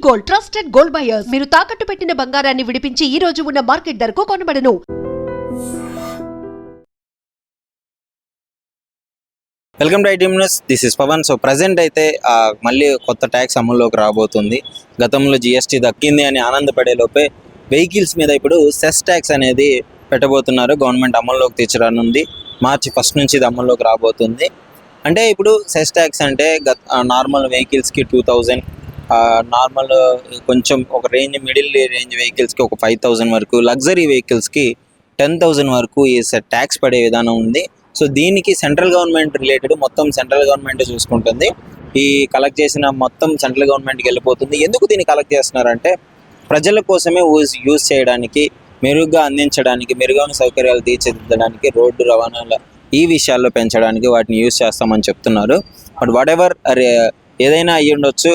Gold, trusted gold buyers. మీరు తాకట్టు పెట్టిన బంగారాన్ని విడిపించి ఈ రోజు ఉన్న మార్కెట్ ధరకు కొనబడను. Welcome to ITM news. This is Pavan. So present అయితే మళ్ళీ కొత్త ట్యాక్స్ అమల్లోకి రాబోతుంది. గతంలో జిఎస్టీ దక్కింది అని ఆనందపడే లోపే వెహికల్స్ మీద ఇప్పుడు సెస్ ట్యాక్స్ అనేది పెట్టబోతున్నారు. గవర్నమెంట్ అమల్లోకి తెచ్చరానుంది. మార్చి 1 నుంచి ఇది అమల్లోకి రాబోతుంది. అంటే ఇప్పుడు సెస్ ట్యాక్స్ అంటే నార్మల్ వెహికల్స్కి 2000, నార్మల్ కొంచెం ఒక మిడిల్ రేంజ్ వెహికల్స్కి ఒక 5000 వరకు, లగ్జరీ వెహికల్స్కి 10,000 వరకు ఈ ట్యాక్స్ పడే విధానం ఉంది. సో దీనికి సెంట్రల్ గవర్నమెంట్ రిలేటెడ్ మొత్తం సెంట్రల్ గవర్నమెంట్ చూసుకుంటుంది. ఈ కలెక్ట్ చేసిన మొత్తం సెంట్రల్ గవర్నమెంట్కి వెళ్ళిపోతుంది. ఎందుకు దీన్ని కలెక్ట్ చేస్తున్నారంటే ప్రజల కోసమే యూజ్ చేయడానికి, మెరుగ్గా అందించడానికి, మెరుగైన సౌకర్యాలు తీర్చిదిద్దడానికి, రోడ్డు రవాణాల ఈ విషయాల్లో పెంచడానికి వాటిని యూజ్ చేస్తామని చెప్తున్నారు. బట్ వాట్ ఎవర్ ఏదైనా అయ్యి ఉండొచ్చు.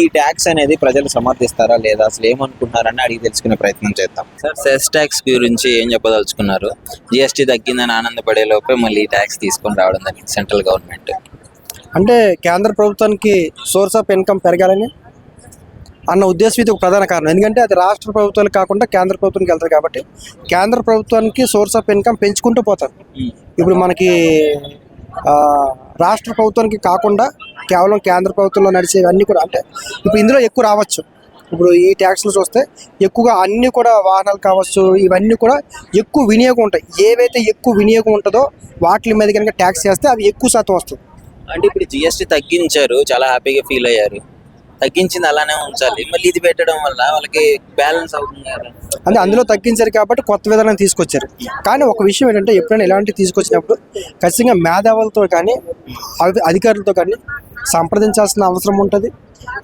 ఈ ట్యాక్స్ అనేది ప్రజలు సమర్థిస్తారా లేదా, అసలు ఏమనుకుంటున్నారని అడిగి తెలుసుకునే ప్రయత్నం చేద్దాం. సార్, సెస్ ట్యాక్స్ గురించి ఏం చెప్పదలుచుకున్నారు? జిఎస్టీ తగ్గిందని ఆనందపడే లోపే మళ్ళీ ఈ ట్యాక్స్ తీసుకొని రావడం జరిగింది సెంట్రల్ గవర్నమెంట్. అంటే కేంద్ర ప్రభుత్వానికి సోర్స్ ఆఫ్ ఇన్కమ్ పెరగాలని అన్న ఉద్దేశం ఇది ఒక ప్రధాన కారణం. ఎందుకంటే అది రాష్ట్ర ప్రభుత్వాలు కాకుండా కేంద్ర ప్రభుత్వానికి వెళ్తారు కాబట్టి కేంద్ర ప్రభుత్వానికి సోర్స్ ఆఫ్ ఇన్కమ్ పెంచుకుంటూ పోతారు. ఇప్పుడు మనకి రాష్ట్ర ప్రభుత్వానికి కాకుండా కేవలం కేంద్ర ప్రభుత్వంలో నడిచేవన్నీ కూడా, అంటే ఇప్పుడు ఇందులో ఎక్కువ రావచ్చు. ఇప్పుడు ఈ ట్యాక్స్లు చూస్తే ఎక్కువగా అన్నీ కూడా వాహనాలు కావచ్చు, ఇవన్నీ కూడా ఎక్కువ వినియోగం ఉంటాయి. ఏవైతే ఎక్కువ వినియోగం ఉంటుందో వాటి మీద కనుక ట్యాక్స్ చేస్తే అవి ఎక్కువ శాతం వస్తుంది. అంటే ఇప్పుడు జిఎస్టీ తగ్గించారు, చాలా హ్యాపీగా ఫీల్ అయ్యారు. తగ్గించింది అలానే ఉంచాలి, మళ్ళీ ఇది పెట్టడం వల్ల వాళ్ళకి బ్యాలెన్స్ అవుతుంది కదా. అంటే అందులో తగ్గించారు కాబట్టి కొత్త విధానం తీసుకొచ్చారు. కానీ ఒక విషయం ఏంటంటే ఎప్పుడైనా ఇలాంటివి తీసుకొచ్చినప్పుడు ఖచ్చితంగా మేధావులతో కానీ అధికారులతో కానీ సంప్రదించాల్సిన అవసరం ఉంటుంది.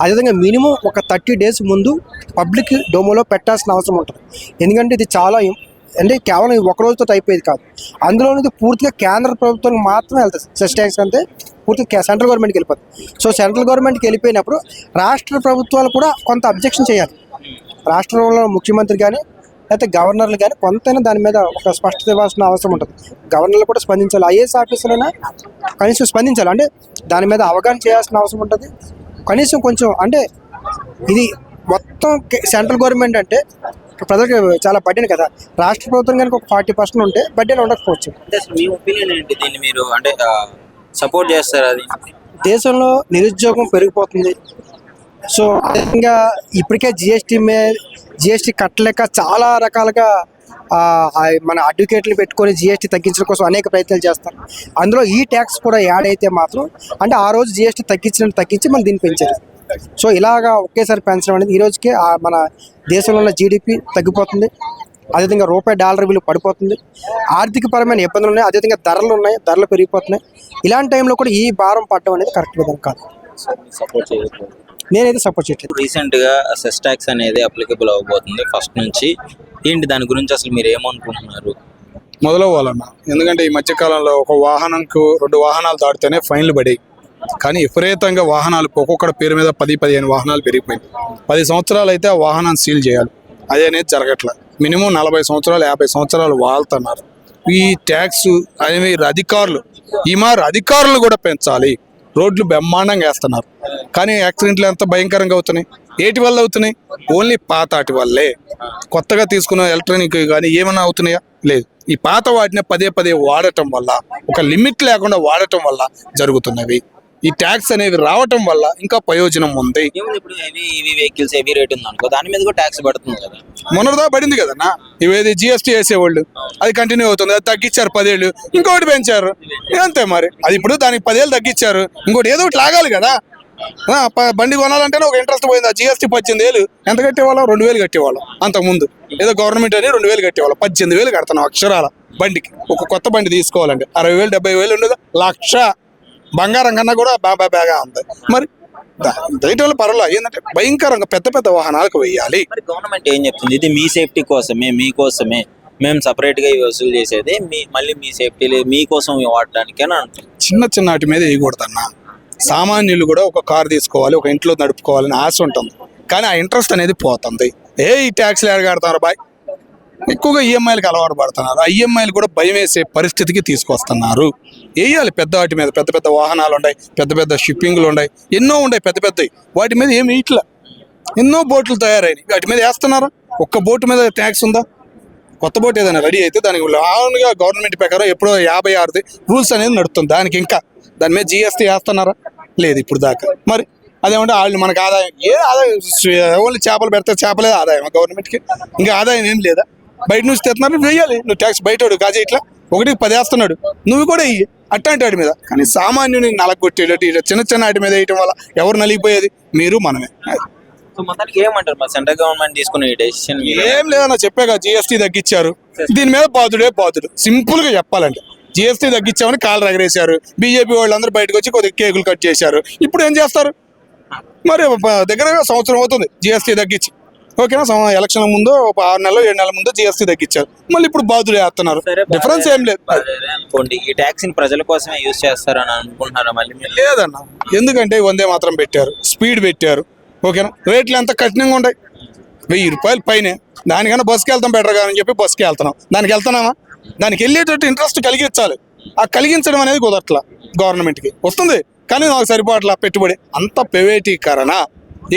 అదేవిధంగా మినిమం ఒక 30 days ముందు పబ్లిక్ డొమోలో పెట్టాల్సిన అవసరం ఉంటుంది. ఎందుకంటే ఇది చాలా అంటే కేవలం ఒక రోజుతో అయిపోయేది కాదు. అందులోనిది పూర్తిగా కేంద్ర ప్రభుత్వానికి మాత్రమే వెళ్తుంది. సెస్ ట్యాక్స్ అంటే పూర్తిగా సెంట్రల్ గవర్నమెంట్కి వెళ్ళిపోతుంది. సో సెంట్రల్ గవర్నమెంట్కి వెళ్ళిపోయినప్పుడు రాష్ట్ర ప్రభుత్వాలు కూడా కొంత అబ్జెక్షన్ చేయాలి. రాష్ట్రంలో ముఖ్యమంత్రి కానీ లేకపోతే గవర్నర్లు కానీ కొంతైనా దాని మీద ఒక స్పష్టత ఇవ్వాల్సిన అవసరం ఉంటుంది. గవర్నర్లు కూడా స్పందించాలి, ఐఏఎస్ ఆఫీసర్లైనా కనీసం స్పందించాలి. అంటే దాని మీద అవగాహన చేయాల్సిన అవసరం ఉంటుంది. కనీసం కొంచెం అంటే ఇది మొత్తం సెంట్రల్ గవర్నమెంట్ అంటే ప్రజలకు చాలా బడ్డెన్ కదా. రాష్ట్ర ప్రభుత్వం కనుక ఒక 40% ఉంటే బడ్డెన్ ఉండకపోవచ్చు. మీ ఒపీనియన్ ఏంటి దీన్ని, మీరు అంటే సపోర్ట్ చేస్తారా? అది దేశంలో నిరుద్యోగం పెరిగిపోతుంది. సో అదేవిధంగా ఇప్పటికే జిఎస్టీ కట్టలేక చాలా రకాలుగా మన అడ్వకేట్లు పెట్టుకొని జిఎస్టీ తగ్గించడం కోసం అనేక ప్రయత్నాలు చేస్తారు. అందులో ఈ ట్యాక్స్ కూడా యాడ్ అయితే మాత్రం అంటే ఆ రోజు జిఎస్టీ తగ్గించి మనం దీన్ని పెంచారు. సో ఇలాగా ఒకేసారి పెంచడం అనేది ఈ రోజుకి మన దేశంలో ఉన్న జీడిపి తగ్గిపోతుంది. అదేవిధంగా రూపాయి డాలర్ విలువ పడిపోతుంది. ఆర్థికపరమైన ఇబ్బందులు ఉన్నాయి, అదేవిధంగా ధరలు పెరిగిపోతున్నాయి. ఇలాంటి టైంలో కూడా ఈ భారం పడడం అనేది కరెక్ట్ విధానం కాదు. నేనైతే సపోర్ట్ చేయట్లేదు. రీసెంట్గా సెస్ ట్యాక్స్ అనేది అప్లికబుల్ అవ్వబోతుంది 1 నుంచి. ఏంటి దాని గురించి అసలు మీరు ఏమనుకుంటున్నారు? మొదలవ్వాలన్నా, ఎందుకంటే ఈ మధ్యకాలంలో ఒక వాహనంకు 2 వాహనాలు దాటితేనే ఫైన్లు పడాయి. కానీ విపరీతంగా వాహనాలు ఒక్కొక్కటి పేరు మీద 10-15 వాహనాలు పెరిగిపోయింది. 10 సంవత్సరాలు అయితే ఆ వాహనాన్ని సీల్ చేయాలి. అదే అనేది జరగట్లేదు. మినిమం 40 సంవత్సరాలు 50 సంవత్సరాలు వాళ్తున్నారు. ఈ ట్యాక్స్ అనేవి అధికారులు కూడా పెంచాలి. రోడ్లు బ్రహ్మాండంగా వేస్తున్నారు, కానీ యాక్సిడెంట్లు ఎంత భయంకరంగా అవుతున్నాయి. ఏటి వల్ల అవుతున్నాయి? ఓన్లీ పాతాటి వల్లే. కొత్తగా తీసుకున్న ఎలక్ట్రానిక్ కానీ ఏమైనా అవుతున్నాయా? లేదు. ఈ పాత వాటిని పదే వాడటం వల్ల, ఒక లిమిట్ లేకుండా వాడటం వల్ల జరుగుతున్నవి. ఈ ట్యాక్స్ అనేవి రావటం వల్ల ఇంకా ప్రయోజనం ఉంది. ఇప్పుడు వెహికల్స్ హెవీ రేట్ ఉంది అనుకో, దాని మీద కూడా ట్యాక్స్ పడుతుంది కదా. మొన్నదా పడింది కదన్నా. ఇవేది జిఎస్టీ వేసేవాళ్ళు, అది కంటిన్యూ అవుతుంది. అది తగ్గించారు 10 ఏళ్ళు, ఇంకోటి పెంచారు, అంతే. మరి అది ఇప్పుడు దానికి 10 ఏళ్ళు తగ్గించారు, ఇంకోటి ఏదో ఒకటి లాగాలి కదా. బండి కొనాలంటేనే ఒక ఇంట్రెస్ట్ పోయింది. ఆ జిఎస్టీ 18 ఏళ్ళు ఎంత కట్టేవాళ్ళం? 2000 కట్టేవాళ్ళం. అంతకుముందు ఏదో గవర్నమెంట్ అని 2000 కట్టేవాళ్ళం. 18,000 కడుతున్నాం అక్షరాల బండికి. ఒక కొత్త బండి తీసుకోవాలంటే 60,000 70,000 ఉండదు. 1,00,000 బంగారం కన్నా కూడా బాగా ఉంది. మరి దయటోళ్ళు పర్వాలేదు. ఏంటంటే భయంకరంగా పెద్ద వాహనాలకు వేయాలి. గవర్నమెంట్ ఏం చెప్తుంది? ఇది మీ సేఫ్టీ కోసమే, మీకోసమే మేము సపరేట్గా వసూలు చేసేది, మళ్ళీ మీ సేఫ్టీ మీకోసం వాడడానికి అని అంటుంది. చిన్న వాటి మీద వేయకూడదన్నా. సామాన్యులు కూడా ఒక కారు తీసుకోవాలి, ఒక ఇంట్లో నడుపుకోవాలని ఆశ ఉంటుంది. కానీ ఆ ఇంట్రెస్ట్ అనేది పోతుంది. ఈ ట్యాక్స్లు ఎడగడతారు బాయ్. ఎక్కువగా ఈఎంఐలకు అలవాటు పడుతున్నారు. ఆ ఈఎంఐలు కూడా భయం వేసే పరిస్థితికి తీసుకొస్తున్నారు. వేయాలి పెద్ద వాటి మీద. పెద్ద వాహనాలు ఉన్నాయి, పెద్ద షిప్పింగ్లు ఉన్నాయి, ఎన్నో ఉన్నాయి పెద్దవి. వాటి మీద ఏమి ఇట్లా ఎన్నో బోట్లు తయారైనాయి, వాటి మీద వేస్తున్నారా? ఒక్క బోటు మీద ట్యాక్స్ ఉందా? కొత్త బోట్ ఏదైనా రెడీ అయితే దానికి లావుగా గవర్నమెంట్ ప్రకారం ఎప్పుడో 56 రూల్స్ అనేది నడుస్తుంది. దానికి ఇంకా దాని మీద జిఎస్టీ వేస్తున్నారా? లేదు ఇప్పుడు దాకా. మరి అదేమంటే వాళ్ళు మనకు ఆదాయం ఓన్లీ చేపలు పెడితే చేపలే ఆదాయం గవర్నమెంట్కి, ఇంకా ఆదాయం ఏం లేదా? బయట నుంచి తెస్తున్నారు, నువ్వు వేయాలి. నువ్వు ట్యాక్స్ బయట కాజీ ఇట్లా 1కి 10 వేస్తున్నాడు, నువ్వు కూడా ఇయ్యి అట్లాంటి వాటి మీద. కానీ సామాన్యుని నలగొట్టేటట్టు ఇట్లా చిన్న చిన్న వాటి మీద వేయటం వల్ల ఎవరు నలిగిపోయేది? మీరు మనమే. సో మొత్తానికి ఏమంటారు మరి సెంట్రల్ గవర్నమెంట్ తీసుకున్న ఈ డెసిషన్? ఏం లేదన్నా, చెప్పాక జిఎస్టీ తగ్గించారు, దీని మీద బాధుడు. సింపుల్ గా చెప్పాలంటే జిఎస్టీ తగ్గించామని కాళ్ళు రగరేశారు. బీజేపీ వాళ్ళందరూ బయటకు వచ్చి కొద్దిగా కేకులు కట్ చేశారు. ఇప్పుడు ఏం చేస్తారు? మరి దగ్గర సంవత్సరం అవుతుంది జిఎస్టీ తగ్గించి, ఓకేనా? ఎలక్షన్ ముందు 6 నెలలు 7 నెలల ముందు జిఎస్టీ తగ్గించారు, మళ్ళీ ఇప్పుడు బాధుడే వేస్తున్నారు. డిఫరెన్స్ ఏం లేదు. అనుకోండి, ఈ ట్యాక్స్ ని ప్రజల కోసమే యూజ్ చేస్తారని అనుకుంటున్నారా మళ్ళీ? లేదన్న, ఎందుకంటే వందే మాత్రం పెట్టారు, స్పీడ్ పెట్టారు, ఓకేనా? రేట్లు ఎంత కఠినంగా ఉంటాయి, 1000 రూపాయలు పైనే. దానికన్నా బస్కి వెళ్తాం బెటర్ అని చెప్పి బస్కి వెళ్తున్నాం. దానికి వెళ్తున్నామా? దానికి వెళ్ళేటట్టు ఇంట్రెస్ట్ కలిగించాలి. ఆ కలిగించడం అనేది కుదరట్లా. గవర్నమెంట్కి వస్తుంది కానీ నాకు సరిపోవట్లా పెట్టుబడి. అంత ప్రైవేటీకరణ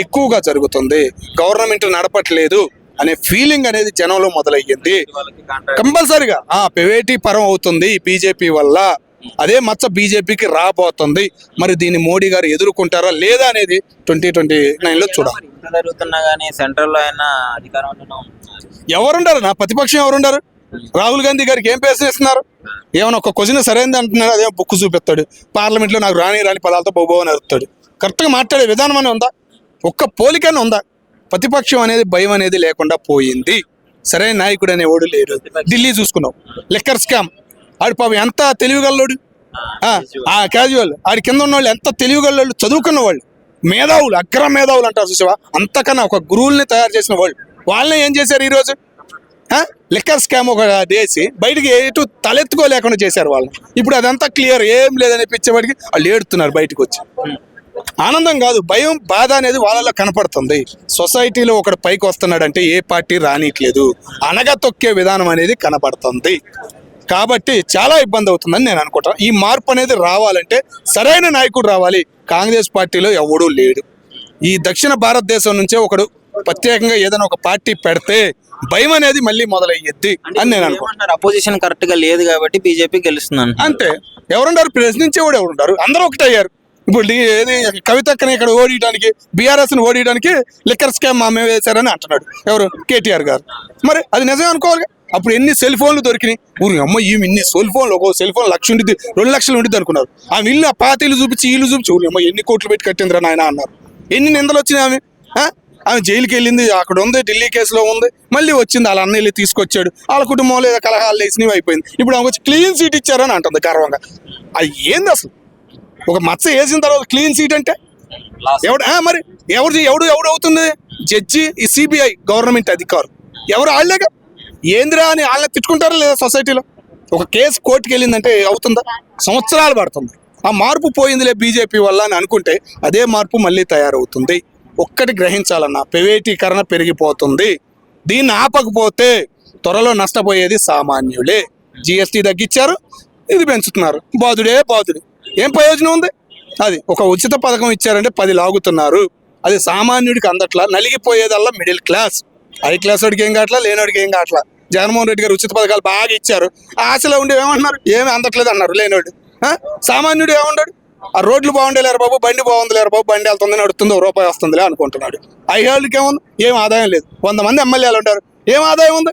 ఎక్కువగా జరుగుతుంది, గవర్నమెంట్ నడపట్లేదు అనే ఫీలింగ్ అనేది జనంలో మొదలయ్యింది. కంపల్సరిగా ప్రైవేటీ పరం అవుతుంది బీజేపీ వల్ల. అదే మచ్చ బీజేపీకి రాబోతుంది. మరి దీన్ని మోడీ గారు ఎదుర్కొంటారా లేదా అనేది 2029లో చూడాలి. జరుగుతున్నా కానీ సెంట్రల్ లో అయినా అధికారంలో ఎవరుండారు? నా ప్రతిపక్షం ఎవరుండారు? రాహుల్ గాంధీ గారికి ఏం ప్రశ్నిస్తున్నారు? ఏమైనా ఒక క్వశ్చన్ సరైనది అంటున్నారు, అదే బుక్ చూపిస్తాడు. పార్లమెంట్లో నాకు రాని పదాలతో బొబ్బోని అరుస్తాడు. కరెక్ట్గా మాట్లాడే విధానం అనేది ఉందా? ఒక్క పోలికైనా ఉందా? ప్రతిపక్షం అనేది భయం అనేది లేకుండా పోయింది. సరైన నాయకుడు అనేవాడు లేడు. ఢిల్లీ చూసుకున్నావు, లిక్కర్ స్కామ్, ఆడు పాపం ఎంత తెలివిగల్లోడు, క్యాజువల్. ఆడి కింద ఉన్న వాళ్ళు ఎంత తెలివిగల్లోళ్ళు, చదువుకున్న వాళ్ళు, మేధావులు, అగ్ర మేధావులు అంటారు చూసావా, అంతకన్నా ఒక గురువుల్ని తయారు చేసిన వాళ్ళు. వాళ్ళని ఏం చేశారు ఈరోజు? లిక్కర్ స్కామ్ ఒక చేసి బయటికి ఎటు తలెత్తుకోలేకుండా చేశారు వాళ్ళని. ఇప్పుడు అదంతా క్లియర్, ఏం లేదనిపించేవాడికి వాళ్ళు ఏడుతున్నారు బయటకు వచ్చి. ఆనందం కాదు, భయం, బాధ అనేది వాళ్ళలో కనపడుతుంది. సొసైటీలో ఒకడు పైకి వస్తున్నాడంటే ఏ పార్టీ రానిట్లేదు, అనగతొక్కే విధానం అనేది కనపడుతుంది. కాబట్టి చాలా ఇబ్బంది అవుతుందని నేను అనుకుంటాను. ఈ మార్పు అనేది రావాలంటే సరైన నాయకుడు రావాలి. కాంగ్రెస్ పార్టీలో ఎవడూ లేడు. ఈ దక్షిణ భారతదేశం నుంచే ఒకడు ప్రత్యేకంగా ఏదైనా ఒక పార్టీ పెడితే భయం అనేది మళ్ళీ మొదలయ్యేది అని నేను అనుకుంటున్నాను. అపోజిషన్ కరెక్ట్ గా లేదు కాబట్టి బీజేపీ గెలుస్తున్నాను అంతే. ఎవరుంటారు? ప్రశ్నించేవాడు ఎవరుంటారు? అందరూ ఒకటయ్యారు. ఇప్పుడు ఏది కవితక్కని ఇక్కడ ఓడియడానికి, బీఆర్ఎస్ని ఓడియడానికి లిక్కర్ స్కామ్ ఆమె వేశారని అంటున్నాడు ఎవరు? కేటీఆర్ గారు. మరి అది నిజమే అనుకోవాలి. అప్పుడు ఎన్ని సెల్ ఫోన్లు దొరికినాయి? ఊరి అమ్మ ఈమె ఇన్ని సెల్ ఫోన్లు, ఒక సెల్ ఫోన్ 1,00,000 ఉంటుంది, 2 లక్షలు ఉంటుంది అనుకున్నారు. ఆమె ఇల్లు ఆ పాతీలు చూపించి వీళ్ళు చూపించి ఊరి అమ్మ ఎన్ని కోట్లు పెట్టి కట్టిందిరా నాయన అన్నారు. ఎన్ని నిందలు వచ్చినాయి ఆమె. ఆమె జైలుకి వెళ్ళింది, అక్కడ ఉంది, ఢిల్లీ కేసులో ఉంది, మళ్ళీ వచ్చింది. వాళ్ళ అన్నయ్యలు తీసుకొచ్చాడు, వాళ్ళ కుటుంబంలో ఏదో కలహాలు వేసినవి అయిపోయింది. ఇప్పుడు ఆమె వచ్చి క్లీన్ సీట్ ఇచ్చారని అంటుంది గర్వంగా. అది ఏంది అసలు? ఒక మచ్చ వేసిన తర్వాత క్లీన్ సీట్ అంటే ఎవడు? మరి ఎవడు అవుతుంది? జడ్జి, ఈ సిబిఐ గవర్నమెంట్ అధికారు ఎవరు? వాళ్ళేగా. ఏందిరా అని వాళ్ళని తిట్టుకుంటారా లేదా? సొసైటీలో ఒక కేసు కోర్టుకి వెళ్ళిందంటే అవుతుందా? సంవత్సరాలు పడుతుంది. ఆ మార్పు పోయిందిలే బీజేపీ వల్ల అని అనుకుంటే అదే మార్పు మళ్ళీ తయారవుతుంది. ఒక్కటి గ్రహించాలన్నా, ప్రైవేటీకరణ పెరిగిపోతుంది. దీన్ని ఆపకపోతే త్వరలో నష్టపోయేది సామాన్యులే. జిఎస్టీ తగ్గించారు, ఇది పెంచుతున్నారు, బాధుడే. ఏం ప్రయోజనం ఉంది? అది ఒక ఉచిత పథకం ఇచ్చారంటే 10 లాగుతున్నారు. అది సామాన్యుడికి అందట్లా. నలిగిపోయేదల్లా మిడిల్ క్లాస్. హై క్లాస్ వాడికి ఏం కావట్లా, లేనివాడికి ఏం కావట్లా. జగన్మోహన్ రెడ్డి గారు ఉచిత పథకాలు బాగా ఇచ్చారు, ఆశలో ఉండి ఏమంటున్నారు? ఏమి అందట్లేదు అన్నారు లేనివాడు. సామాన్యుడు ఏమన్నాడు? ఆ రోడ్లు బాగుండేలేరు బాబు, బండి బాగుందిలేరు బాబు, బండి వెళ్తుంది, నడుస్తుంది, రూపాయి వస్తుందిలే అనుకుంటున్నాడు. 5 ఏళ్ళకి ఏముంది? ఏం ఆదాయం లేదు. 100 మంది ఎమ్మెల్యేలు ఉంటారు, ఏం ఆదాయం ఉంది?